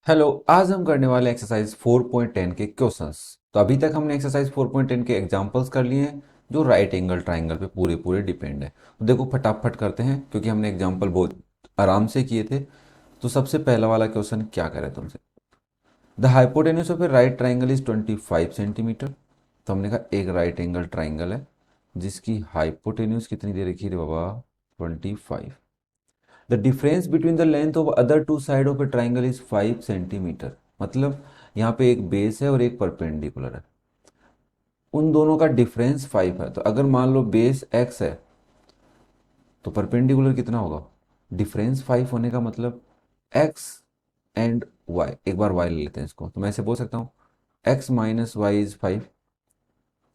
Hello. आज हम करने वाले एक्सरसाइज 4.10 के क्वेश्चंस। तो अभी तक हमने एक्सरसाइज 4.10 के एग्जांपल्स कर लिए हैं जो राइट एंगल ट्राइंगल पे पूरे पूरे डिपेंड है। तो देखो फटाफट करते हैं क्योंकि हमने एग्जांपल बहुत आराम से किए थे। तो सबसे पहला वाला क्वेश्चन क्या करे तुमसे, the hypotenuse of A right triangle is 25 centimetre. तो हमने कहा एक राइट एंगल ट्राइंगल है जिसकी हाइपोटेन्यूज कितनी दे रखी है बाबा, 25। The difference between the length of other two side of a triangle is 5 centimetre. मतलब यहाँ पे एक बेस है और एक परपेंडिकुलर है, उन दोनों का डिफरेंस 5 है। तो अगर मान लो बेस x है तो परपेंडिकुलर कितना होगा, डिफरेंस 5 होने का मतलब x एंड y। एक बार y ले लेते हैं इसको, तो मैं ऐसे बोल सकता हूँ x माइनस वाई इज 5।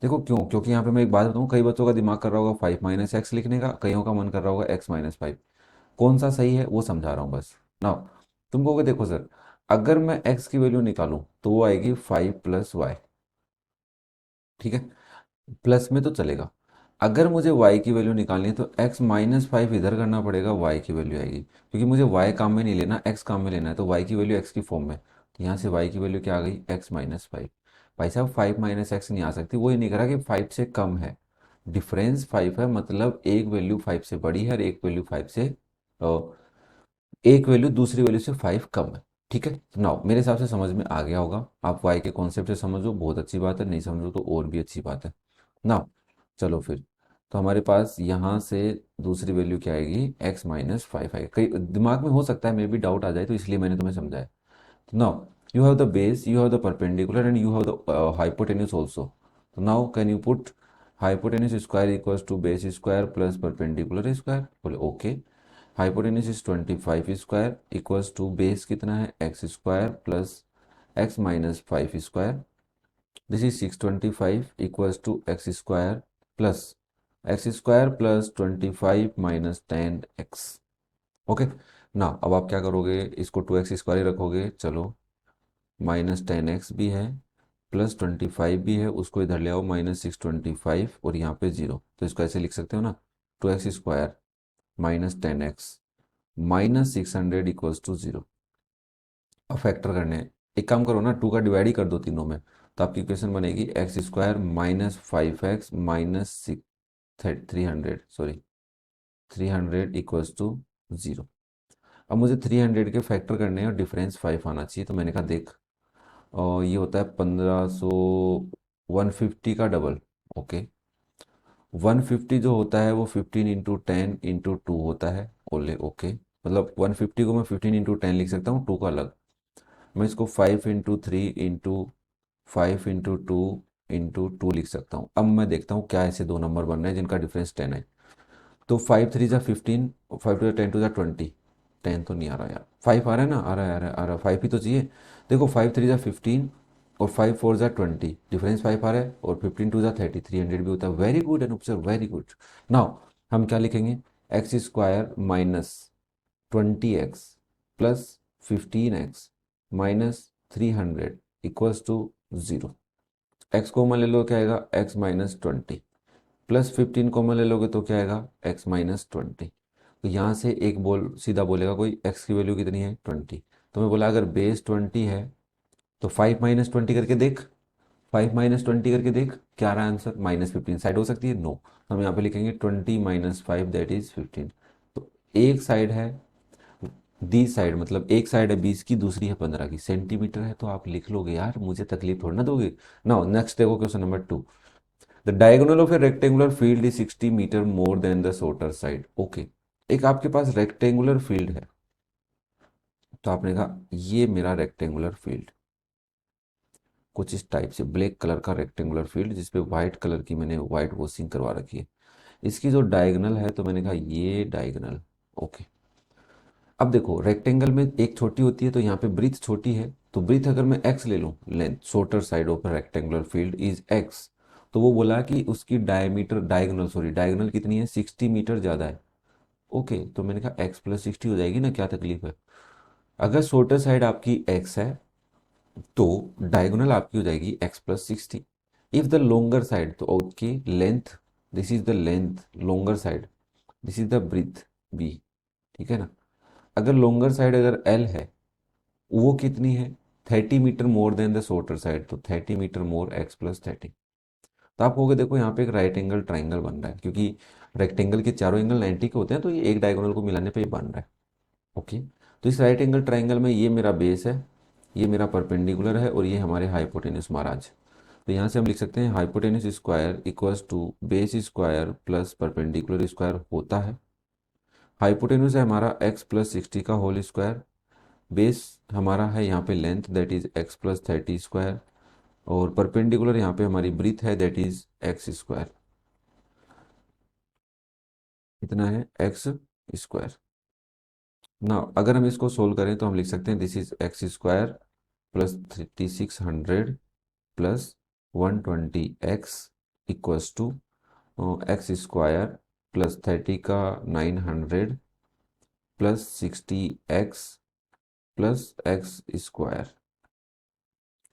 देखो क्यों, क्योंकि यहाँ पे मैं एक बात बताऊँ, कई बच्चों का दिमाग कर रहा होगा 5 माइनस एक्स लिखने का, कईयों का मन कर रहा होगा x माइनस 5। कौन सा सही है वो समझा रहा हूँ बस ना। तुम कहोगे देखो सर, अगर मैं x की वैल्यू निकालूं तो वो आएगी 5 + y। ठीक है, प्लस में तो चलेगा। अगर मुझे y की वैल्यू निकालनी है तो x माइनस 5 इधर करना पड़ेगा, y की वैल्यू आएगी। क्योंकि मुझे y काम में नहीं लेना, x काम में लेना है, तो y की वैल्यू x की फॉर्म में। तो यहाँ से y की वैल्यू क्या आ गई, x माइनस 5। भाई साहब 5 माइनस एक्स नहीं आ सकती, वो ये नहीं करा कि 5 से कम है। डिफरेंस 5 है, मतलब एक वैल्यू 5 से बड़ी है और एक वैल्यू 5 से एक वैल्यू दूसरी वैल्यू से 5 कम है। ठीक है, नाउ मेरे हिसाब से समझ में आ गया होगा। आप वाई के कॉन्सेप्ट से समझो बहुत अच्छी बात है, नहीं समझो तो और भी अच्छी बात है। नाउ चलो फिर, तो हमारे पास यहाँ से दूसरी वैल्यू क्या आएगी, x माइनस 5 आएगी। कई दिमाग में हो सकता है मे भी डाउट आ जाए, तो इसलिए मैंने तुम्हें समझाया। तो now you have the base, you have the perpendicular and you have the hypotenuse also. तो now can you put hypotenuse square equals to base square plus perpendicular square. बोले okay. Hypotenuse is 25 square equals to base कितना है x square plus x minus 5 square. This is 625 equals to x square plus 25 minus 10x। Okay ना, अब आप क्या करोगे, इसको 2x square ही रखोगे। चलो, माइनस 10x भी है प्लस 25 भी है, उसको इधर ले आओ, माइनस 625 और यहाँ पे 0। तो इसको ऐसे लिख सकते हो ना, 2x square minus 10x minus 600 equals to 0। अब फैक्टर करने हैं, एक काम करो ना, 2 का डिवाइड ही कर दो तीनों में। तो आपकी इक्वेशन बनेगी x square minus 5x minus 300, sorry 300 equals to 0। अब मुझे 300 के फैक्टर करने हैं और डिफरेंस 5 आना चाहिए। तो मैंने कहा देख, और ये होता है 1500, 150 का डबल। ओके, 150 जो होता है वो 15 × 10 × 2 होता है। ओले ओके, मतलब 150 को मैं 15 × 10 लिख सकता हूँ, 2 का अलग। मैं इसको 5 × 3 × 5 × 2 × 2 लिख सकता हूँ। अब मैं देखता हूँ क्या ऐसे दो नंबर बन रहे हैं जिनका डिफरेंस 10 है। तो 5 3 × 15, 5 2 10 2 20। 10 तो नहीं आ रहा यार, 5 आ रहा है ना, आ रहा है, आ रहा है, आ रहा है, 5 ही तो चाहिए। देखो 5 3 × 15 और 5 4 × 20, डिफरेंस 5 आ रहा है, और 15 2 30, 300 भी होता है। Very good and observe, very good. Now हम क्या लिखेंगे, x square minus 20x plus 15x minus 300 equals to 0। X common ले लो, क्या आएगा, x माइनस 20 प्लस 15 कॉमन ले लोगे तो क्या आएगा, x माइनस 20। तो यहाँ से एक बोल सीधा बोलेगा कोई, x की वैल्यू कितनी है 20। तो मैं बोला अगर बेस 20 है तो 5 - 20 करके देख, 5 - 20 करके देख क्या रहा है आंसर, -15 साइड हो सकती है, नो। तो हम यहाँ पे लिखेंगे 20 - 5 दैट इज 15। तो एक साइड है, दी साइड मतलब एक साइड है 20 की, दूसरी है 15 की, सेंटीमीटर है तो आप लिख लोगे यार, मुझे तकलीफ थोड़ी ना दोगे। नाउ नेक्स्ट देखो question number 2। The diagonal of a rectangular field is 60 metre more than the shorter side. Okay, एक आपके पास रेक्टेंगुलर फील्ड है, तो आपने कहा ये मेरा रेक्टेंगुलर फील्ड कुछ इस टाइप से, ब्लैक कलर का रेक्टेंगुलर फील्ड जिसपे व्हाइट कलर की मैंने व्हाइट वॉशिंग करवा रखी है। इसकी जो डायगोनल है, तो मैंने कहा ये डायगोनल। ओके, अब देखो रेक्टेंगल में एक छोटी होती है तो यहाँ पे ब्रीथ छोटी है, तो ब्रीथ अगर मैं एक्स ले लूँ, length shorter side of rectangular field is x, तो वो बोला कि उसकी डायमीटर डायगोनल, सॉरी डायगोनल कितनी है, 60 मीटर ज़्यादा है। ओके, तो मैंने कहा एक्स प्लस 60 हो जाएगी ना, क्या तकलीफ है। अगर शॉर्टर साइड आपकी एक्स है तो डायगोनल आपकी हो जाएगी x plus 60। If the longer side, तो okay length, this is the length longer side, this is the breadth B. ठीक है ना, अगर लोंगर साइड अगर एल है वो कितनी है, 30 metre more than the shorter side, तो 30 मीटर मोर एक्स प्लस 30। तो आप कहोगे देखो यहाँ पे एक राइट एंगल ट्राइंगल बन रहा है, क्योंकि रेक्टेंगल के चारों एंगल 90 के होते हैं, तो ये एक डायगोनल को मिलाने पे ये बन रहा है। ओके, तो इस राइट एंगल ट्राइंगल में ये मेरा बेस है, ये मेरा परपेंडिकुलर है, और ये हमारे हाइपोटेन्यूस महाराज। तो यहाँ से हम लिख सकते हैं hypotenuse square equals to base square plus perpendicular square होता है। हाइपोटेन्यूस है हमारा एक्स प्लस 60 का होल स्क्वायर, बेस हमारा है यहाँ पे length that is x plus 30 square, और परपेंडिकुलर यहाँ पे हमारी ब्रीथ है दैट इज एक्स स्क्वायर। कितना है, एक्स स्क्वायर। ना अगर हम इसको सोल्व करें तो हम लिख सकते हैं this is x square plus 3600 plus 120 x equals to x square plus 30 का 900 plus 60 x plus x square.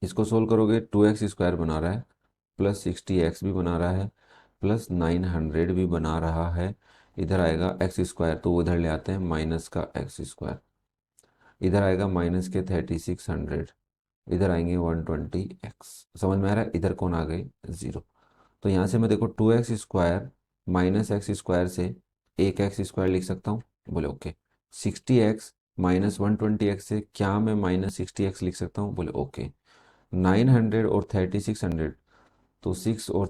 इसको सोल्व करोगे 2 एक्स स्क्वायर बना रहा है, प्लस 60 एक्स भी बना रहा है, प्लस 900 भी बना रहा है। इधर आएगा एक्स स्क्वायर तो वो इधर ले आते हैं माइनस का एक्स स्क्वायर, इधर आएगा माइनस के 3600, इधर आएंगे 120 एक्स। समझ में आ रहा है, इधर कौन आ गए, ज़ीरो। तो यहाँ से मैं देखो 2 x square minus x square से एक एक्स स्क्वायर लिख सकता हूँ, बोले ओके। 60 एक्स माइनस 120 एक्स से क्या मैं माइनस 60 एक्स लिख सकता हूँ, बोले ओके। 900 और 3600, तो 6 और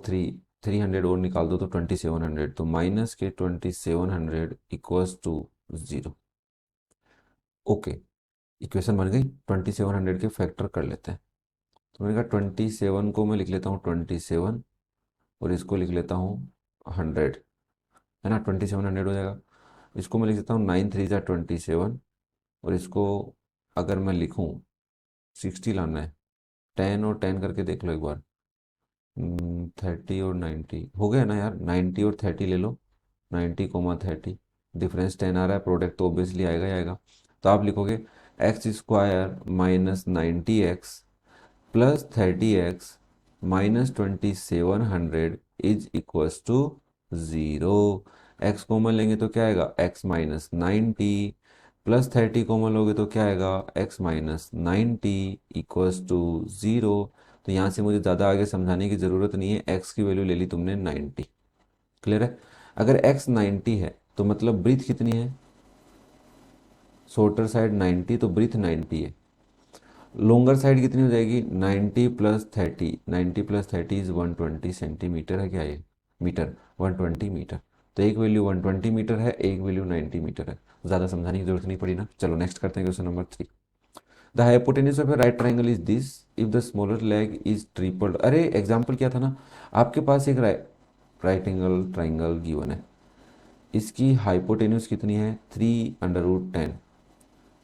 300 और निकाल दो तो 2700, तो माइनस के 2700 equals to zero. Okay, equation बन गई। 2700 के फैक्टर कर लेते हैं। तो मैंने कहा 27 को मैं लिख लेता हूँ 27, और इसको लिख लेता हूँ 100, है ना, 2700 हो जाएगा। इसको मैं लिख देता हूँ 9 3 जा 27, और इसको अगर मैं लिखूँ 60 लाना है, 10 और 10 करके देख लो एक बार। 30 और 90 हो गया ना यार, 90 और 30 ले लो, 90 30, डिफरेंस 10 आ रहा है, प्रोडक्ट तो ऑब्वियसली आएगा ही आएगा। तो आप लिखोगे x square minus 90 x plus 30 x minus 2700 is equals to zero. X common लेंगे तो क्या आएगा, एक्स माइनस 90, प्लस 30 कॉमन लोगे तो क्या आएगा, x minus 90 equals to zero. तो यहाँ से मुझे ज़्यादा आगे समझाने की ज़रूरत नहीं है, एक्स की वैल्यू ले ली तुमने 90। क्लियर है। अगर एक्स 90 है तो मतलब ब्रीथ कितनी है, शॉर्टर साइड 90, तो ब्रीथ 90 है। लोंगर साइड कितनी हो जाएगी, 90 प्लस 30, 90 प्लस 30 इज 120 सेंटीमीटर है क्या ये, मीटर, 120 मीटर। तो एक वैल्यू 120 मीटर है, एक वैल्यू 90 मीटर है। ज़्यादा समझाने की जरूरत नहीं पड़ी ना। चलो नेक्स्ट करते हैं question number 3। The hypotenuse of A right triangle is this if the smaller leg is tripled. अरे एग्जाम्पल क्या था ना, आपके पास एक राइट एंगल ट्राइंगल गिवन है, इसकी हाइपोटेन्यूज कितनी है, 3√10।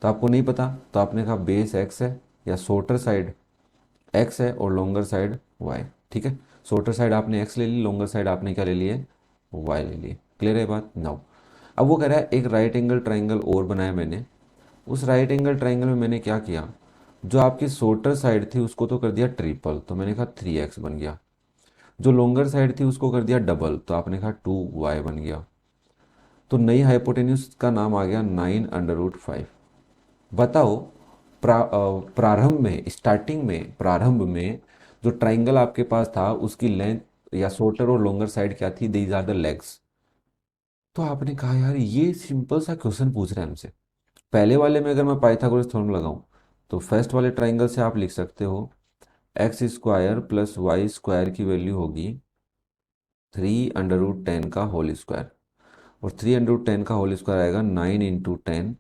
तो आपको नहीं पता, तो आपने कहा बेस एक्स है, या शॉर्टर साइड एक्स है और लॉन्गर साइड वाई। ठीक है, शॉर्टर साइड आपने एक्स ले ली, लॉन्गर साइड आपने क्या ले लिए, वाई ले लिए। क्लियर है बात, नाउ अब वो कह रहा है एक राइट एंगल ट्राइंगल और बनाया मैंने। उस राइट एंगल ट्राइंगल में मैंने क्या किया, जो आपकी शॉर्टर साइड थी उसको तो कर दिया ट्रिपल, तो मैंने कहा 3x बन गया। जो लॉन्गर साइड थी उसको कर दिया डबल, तो आपने कहा 2y बन गया। तो नई हाइपोटेन्यूज का नाम आ गया 9√5। बताओ प्रारंभ में, स्टार्टिंग में, प्रारंभ में जो ट्राइंगल आपके पास था उसकी लेंथ या शॉर्टर और लॉन्गर साइड क्या थी, दीज आर द लेग्स। तो आपने कहा यार ये सिंपल सा क्वेश्चन पूछ रहे हैं हमसे। पहले वाले में अगर मैं पाइथागोरस थ्योरम लगाऊं तो फर्स्ट वाले ट्राइंगल से आप लिख सकते हो x square plus y square की वैल्यू होगी 3√10 का होल स्क्वायर, और 3√10 का होल स्क्वायर आएगा 9 × 10,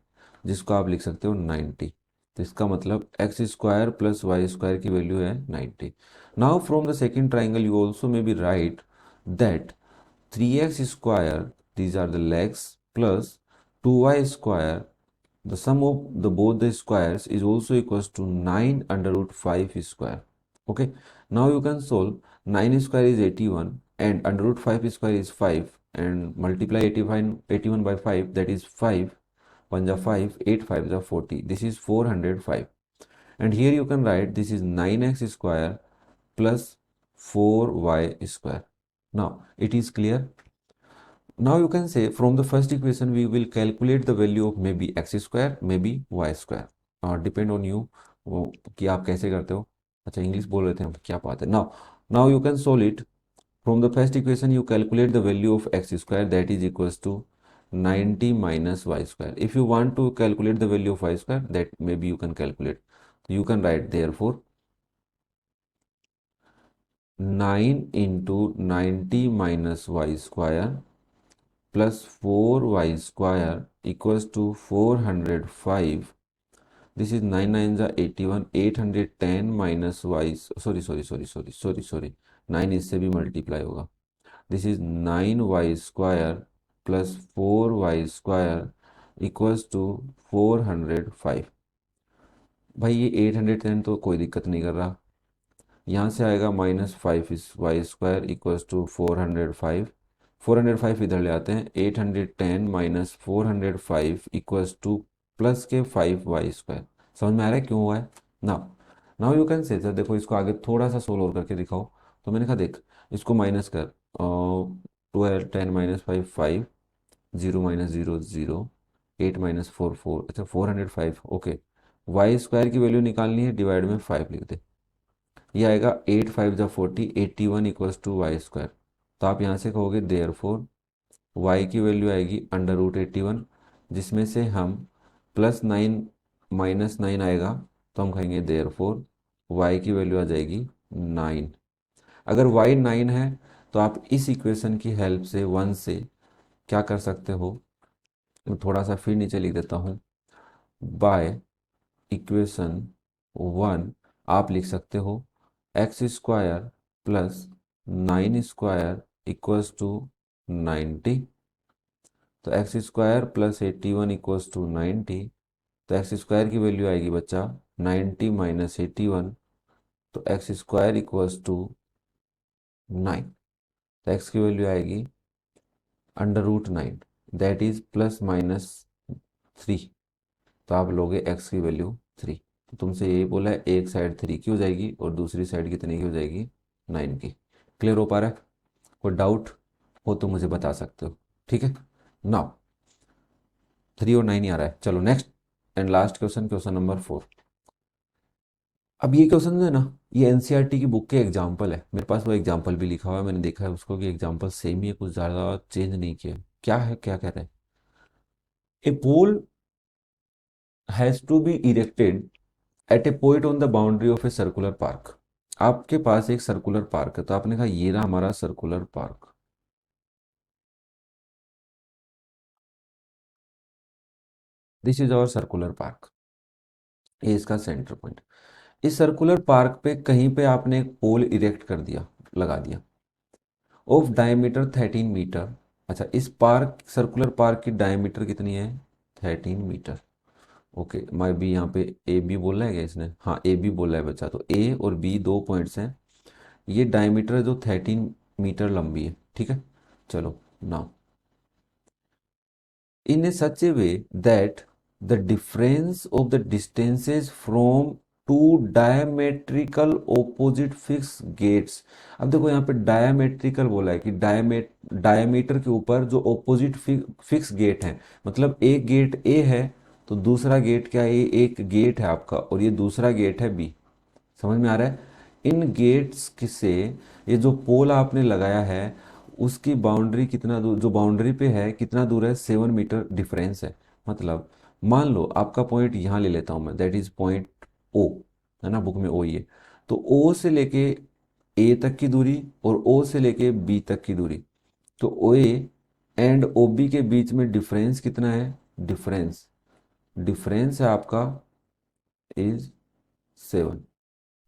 जिसको आप लिख सकते हो 90। तो इसका मतलब x square plus y square की वैल्यू है 90। Now from the second triangle you also may be write that 3x square, these are the legs, plus 2y square, the sum of the both the squares is also equals to 9√5 square. Okay, now you can solve 9 square is 81 and √5 square is 5, and multiply 81 by 5, that is 5 1 ja 5, 8 5 ja 40, this is 405. And here you can write this is 9x square plus 4y square. Now it is clear. Now you can say from the first equation we will calculate the value of maybe x square, maybe y square. Depend on you वो कि आप कैसे करते हो। अच्छा English बोल रहे थे हम, क्या बात है। Now now you can solve it. From the first equation you calculate the value of x square that is equals to 90 minus y square. If you want to calculate the value of y square that may be you can calculate, you can write there four 9 into 90 minus y square plus 4y square equals to 405. This is 9 9 जा 81, 810 minus y, sorry 9 इससे भी multiply होगा। This is 9y square plus 4y square equals to 405। भाई ये 810 तो कोई दिक्कत नहीं कर रहा, यहाँ से आएगा -5 इस वाई स्क्वायर इक्वल्स टू 405। 405 इधर ले आते हैं, 810 माइनस 405 इक्वल्स टू प्लस के 5 वाई स्क्वायर। समझ में आ रहा है क्यों हुआ है। Now now you can say sir देखो इसको आगे थोड़ा सा सोल्व और करके दिखाओ। तो मैंने कहा देख इसको माइनस कर, 12 10 माइनस 5 5, 0 माइनस 0 0, 8 माइनस 4 4, अच्छा 405। ओके वाई स्क्वायर की वैल्यू निकालनी है, डिवाइड में 5 लिख दे। ये आएगा 8 5 जा 40, 81 इक्वल्स टू वाई स्क्वायर। तो आप यहाँ से कहोगे देयर फोर वाई की वैल्यू आएगी √81, जिसमें से हम +9 -9 आएगा, तो हम कहेंगे देयर फोर वाई की वैल्यू आ जाएगी 9। अगर वाई 9 है तो आप इस इक्वेशन की हेल्प से 1 से क्या कर सकते हो, मैं थोड़ा सा फिर नीचे लिख देता हूँ। बाय इक्वेशन 1 आप लिख सकते हो x square plus 9 square equals to 90। तो x square plus 81 equals to 90। तो एक्स स्क्वायर की वैल्यू आएगी बच्चा 90 माइनस 81, तो एक्स स्क्वायर इक्वल्स टू 9। तो एक्स की वैल्यू आएगी √9, दैट इज +-3। तो आप लोगे एक्स की वैल्यू 3। तो तुमसे यही बोला है एक साइड 3 की हो जाएगी और दूसरी साइड कितने की हो जाएगी, 9 की। क्लियर हो पा रहा है। कोई डाउट हो तो मुझे बता सकते हो, ठीक है। नाउ 3 और 9 ही आ रहा है। चलो next and last question, question number 4। अब ये क्वेश्चन जो है ना, ये एनसीईआरटी की बुक के एग्जाम्पल है। मेरे पास वो एग्जाम्पल भी लिखा हुआ है, मैंने देखा है उसको कि एग्जाम्पल सेम ही है, कुछ ज़्यादा चेंज नहीं किया। क्या है, क्या कह रहे हैं। A pole has to be erected at a point on the boundary of a circular park. आपके पास एक सर्कुलर पार्क है, तो आपने कहा ये रहा हमारा circular park. This is our circular park, ये इसका सेंटर पॉइंट। इस सर्कुलर पार्क पे कहीं पे आपने एक पोल इरेक्ट कर दिया, लगा दिया, ऑफ डायमीटर 13 मीटर। अच्छा इस पार्क सर्कुलर पार्क की डायमीटर कितनी है, 13 मीटर। ओके मैं बी यहाँ पे ए बी बोला है क्या इसने, हाँ ए बी बोला है बच्चा, तो ए और बी दो पॉइंट्स हैं। ये डायमीटर जो 13 मीटर लंबी है, ठीक है। चलो now in a such a way that the difference of the distances from two diametrical opposite fixed gates। अब देखो यहाँ पे डायमेट्रिकल बोला है कि डायमीटर के ऊपर जो ऑपोजिट फिक्स गेट है, मतलब एक गेट ए है तो दूसरा गेट क्या है, ये एक गेट है आपका और ये दूसरा गेट है बी। समझ में आ रहा है। इन गेट्स से ये जो पोल आपने लगाया है उसकी बाउंड्री कितना दूर, जो बाउंड्री पे है कितना दूर है, 7 मीटर डिफरेंस है। मतलब मान लो आपका पॉइंट यहाँ ले लेता हूँ मैं, दैट इज पॉइंट ओ, है ना, बुक में ओ ही है। तो ओ से लेके ए तक की दूरी और ओ से लेके बी तक की दूरी, तो ओ ए एंड ओ बी के बीच में डिफरेंस कितना है, डिफरेंस डिफरेंस है आपका इज 7।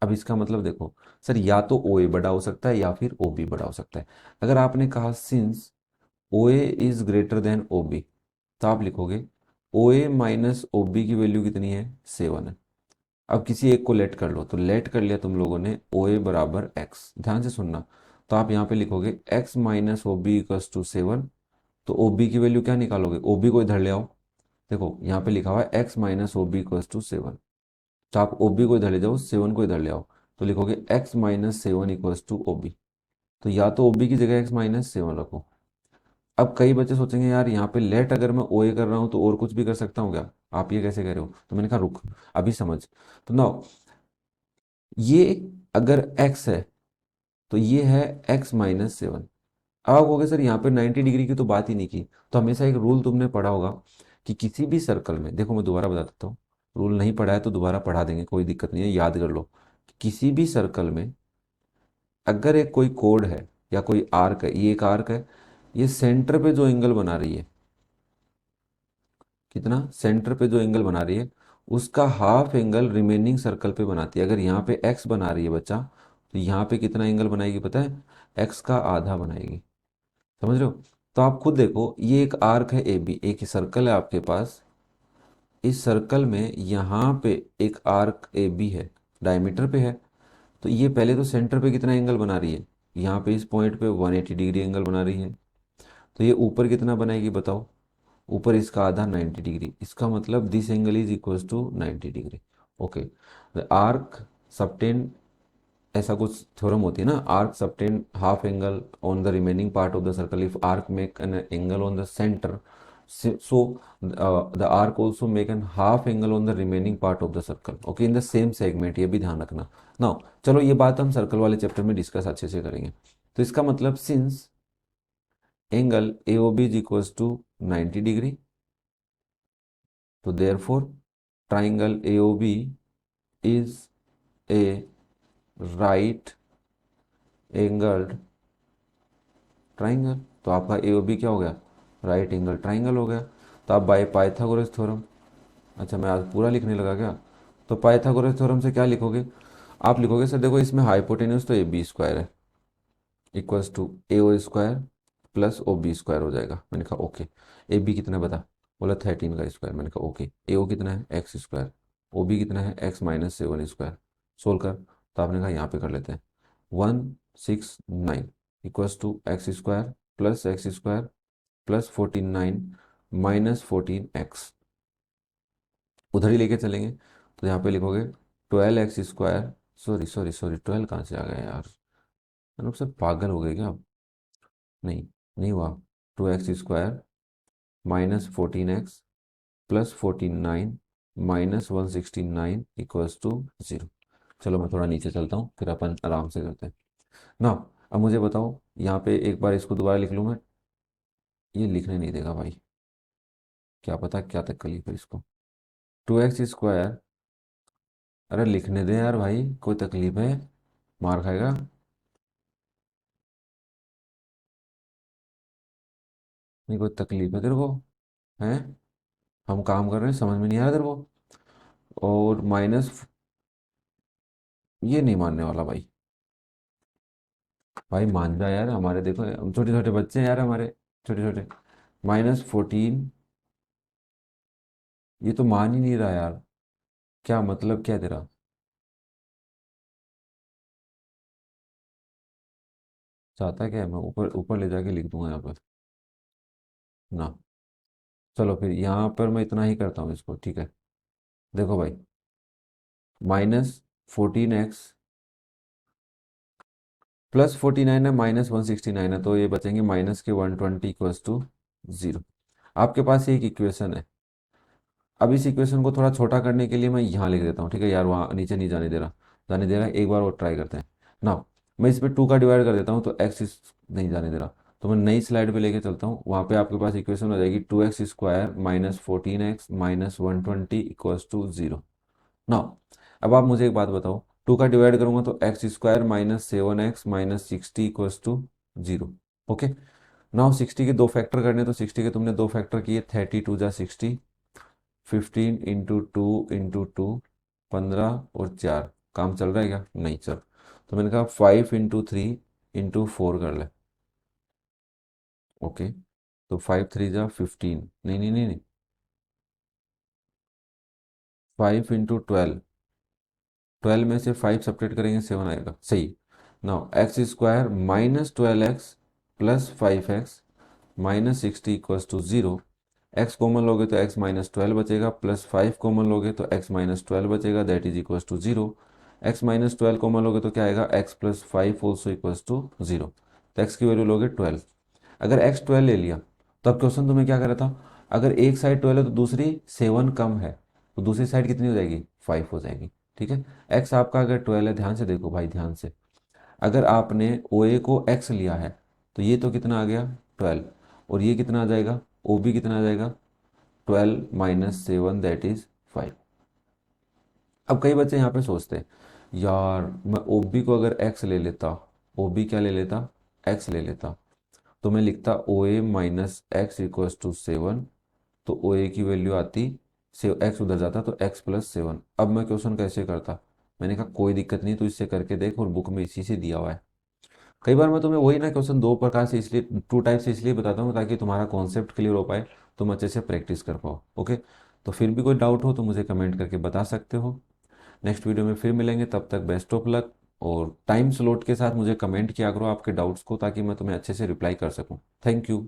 अब इसका मतलब देखो सर, या तो ओ ए बड़ा हो सकता है या फिर ओ बी बड़ा हो सकता है। अगर आपने कहा since O A is greater than O B, तो आप लिखोगे O A minus O B की वैल्यू कितनी है, 7 है। अब किसी एक को लेट कर लो, तो लेट कर लिया तुम लोगों ने ओ ए बराबर एक्स, ध्यान से सुनना। तो आप यहाँ पे लिखोगे x minus O B equals to 7। तो ओ बी की वैल्यू क्या निकालोगे, ओ बी को इधर ले आओ। देखो यहाँ पे लिखा हुआ है x minus O B equals to 7, तो आप ओ बी को इधर ले जाओ, 7 को इधर ले आओ। तो लिखोगे x minus 7 equals to O B. तो या तो ओ बी की जगह एक्स माइनस 7 रखो, अब कई बच्चे सोचेंगे यार यहाँ पे लेट अगर मैं ओ ए कर रहा हूँ तो और कुछ भी कर सकता हूँ क्या, आप ये कैसे कह रहे हो, तो मैंने कहा रुक, अभी समझ। तो ना, ये अगर x है तो ये है x-7। अब आप कहोगे सर यहाँ पे 90 डिग्री की तो बात ही नहीं की। तो हमेशा एक रूल तुमने पढ़ा होगा कि किसी भी सर्कल में, देखो मैं दोबारा बता देता हूँ, रूल नहीं पढ़ा है तो दोबारा पढ़ा देंगे, कोई दिक्कत नहीं है, याद कर लो। किसी भी सर्कल में अगर एक कोई कोड है या कोई आर्क है, ये एक आर्क है, ये सेंटर पे जो एंगल बना रही है, कितना सेंटर पे जो एंगल बना रही है उसका हाफ एंगल रिमेनिंग सर्कल पे बनाती है। अगर यहाँ पे एक्स बना रही है बच्चा, तो यहाँ पे कितना एंगल बनाएगी पता है, एक्स का आधा बनाएगी। समझ रहे हो। तो आप खुद देखो, ये एक आर्क है ए बी, एक सर्कल है आपके पास, इस सर्कल में यहाँ पे एक आर्क ए बी है, डायमीटर पे है। तो ये पहले तो सेंटर पे कितना एंगल बना रही है, यहाँ पे इस पॉइंट पे 180 डिग्री एंगल बना रही है। तो ये ऊपर कितना बनाएगी बताओ, ऊपर इसका आधा 90 डिग्री, इसका मतलब this angle is equals to 90 degree. Okay, the arc subtend, ऐसा कुछ थ्योरम होती है ना, arc subtend half angle on the remaining part of the circle if arc make an angle on the centre, so the arc also make an half angle on the remaining part of the circle, okay, in the same segment, ये भी ध्यान रखना। Now चलो ये बात हम circle वाले chapter में डिस्कस अच्छे से करेंगे। तो इसका मतलब since angle A O B is equals to 90 degree, तो therefore triangle A O B is a right angled triangle. तो आपका ए ओ बी क्या हो गया, राइट एंगल ट्राइंगल हो गया। तो आप बाय पाइथागोरस थ्योरम, अच्छा मैं आज पूरा लिखने लगा क्या, तो पाइथागोरस थ्योरम से क्या लिखोगे, आप लिखोगे सर देखो इसमें हाइपोटेन्यूज तो ए बी स्क्वायर है, equals to A O square plus O B square हो जाएगा। मैंने कहा ओके। ए बी कितना बता, बोला 13 का स्क्वायर। मैंने कहा ओके। ए ओ कितना है, एक्स स्क्वायर। ओ बी कितना है, x-7 स्क्वायर। सोल्व कर, तो आपने कहा यहाँ पे कर लेते हैं, 169 equals to x square plus x square plus 49 minus 14x, उधर ही लेके चलेंगे। तो यहाँ पे लिखोगे 12x square, sorry sorry sorry 12 कहाँ से आ गया यार, हम लोग सब पागल हो गए क्या आप? नहीं, नहीं हुआ। 2x square minus 14x plus 49 minus 169 equals to 0। चलो मैं थोड़ा नीचे चलता हूँ, फिर अपन आराम से करते हैं ना। अब मुझे बताओ, यहाँ पे एक बार इसको दोबारा लिख लूँ मैं, ये लिखने नहीं देगा भाई, क्या पता क्या तकलीफ है इसको। 2x स्क्वायर, अरे लिखने दे यार भाई, कोई तकलीफ है, मार खाएगा। नहीं कोई तकलीफ है तेरे को, हैं, हम काम कर रहे हैं, समझ में नहीं आ रहा तेरे को। और माइनस, ये नहीं मानने वाला भाई, भाई मान जा यार, हमारे देखो हम छोटे छोटे बच्चे हैं यार हमारे, छोटे छोटे। -14, ये तो मान ही नहीं रहा यार, क्या मतलब क्या है तेरा। चाहता क्या है, मैं ऊपर ऊपर ले जाके लिख दूंगा यहाँ पर ना। चलो फिर यहाँ पर मैं इतना ही करता हूँ इसको, ठीक है। देखो भाई, -14x प्लस 49 है, माइनस 169 है, तो ये बचेंगे माइनस के 120 इक्वल्स टू 0। आपके पास ये एक इक्वेशन है। अब इस इक्वेशन को थोड़ा छोटा करने के लिए मैं यहाँ लिख देता हूँ, ठीक है यार, वहाँ नीचे नहीं जाने दे रहा, जाने दे रहा है, एक बार और ट्राई करते हैं ना। मैं इस पर 2 का डिवाइड कर देता हूँ तो एक्स इस नहीं जाने दे रहा, तो मैं नई स्लाइड पे लेके चलता हूँ, वहाँ पे आपके पास इक्वेशन हो जाएगी 2x square minus 14x minus 120 equals to 0 ना। अब आप मुझे एक बात बताओ, 2 का डिवाइड करूंगा तो x square minus 7x minus 60 equals to 0। Okay, now 60 के दो फैक्टर करने, तो 60 के तुमने दो फैक्टर किए, 30 2 जा 60, 15 × 2 × 2 15 और 4, काम चल रहा है क्या, नहीं चल। तो मैंने कहा 5 × 3 × 4 कर ले। ओके, तो 5 3 जा 15, नहीं नहीं नहीं नहीं, 5 × 12, 12 में से 5 सब्ट्रैक्ट करेंगे 7 आएगा, सही। Now x square minus 12x plus 5x minus 60 equals to 0। X common लोगे तो x -12 बचेगा, प्लस 5 कॉमन लोगे तो x -12 बचेगा, that is equals to 0। x -12 कॉमन लोगे तो क्या आएगा, x plus 5 also equals to 0। तो x की वैल्यू लोगे 12। अगर x 12 ले लिया तो अब क्वेश्चन तुम्हें क्या कर रहा था, अगर एक साइड 12 है तो दूसरी 7 कम है, तो दूसरी साइड कितनी हो जाएगी, 5 हो जाएगी। ठीक है, x आपका अगर 12 है, ध्यान से देखो भाई ध्यान से, अगर आपने ओ ए को x लिया है तो ये तो कितना आ गया 12, और ये कितना आ जाएगा ओ बी कितना आ जाएगा 12 माइनस 7 दैट इज 5। अब कई बच्चे यहाँ पे सोचते हैं यार मैं ओ बी को अगर x ले लेता, ओ बी क्या ले लेता, x ले लेता, तो मैं लिखता ओ A minus x equals to 7, तो ओ ए की वैल्यू आती से एक्स उधर जाता तो एक्स प्लस 7। अब मैं क्वेश्चन कैसे करता, मैंने कहा कोई दिक्कत नहीं तो इससे करके देख, और बुक में इसी से दिया हुआ है। कई बार मैं तुम्हें वही ना क्वेश्चन दो प्रकार से इसलिए, टू टाइप से इसलिए बताता हूँ ताकि तुम्हारा कॉन्सेप्ट क्लियर हो पाए, तुम अच्छे से प्रैक्टिस कर पाओ। ओके, तो फिर भी कोई डाउट हो तो मुझे कमेंट करके बता सकते हो। नेक्स्ट वीडियो में फिर मिलेंगे, तब तक बेस्ट ऑफ लक, और टाइम स्लॉट के साथ मुझे कमेंट किया करो आपके डाउट्स को ताकि मैं तुम्हें अच्छे से रिप्लाई कर सकूँ। Thank you.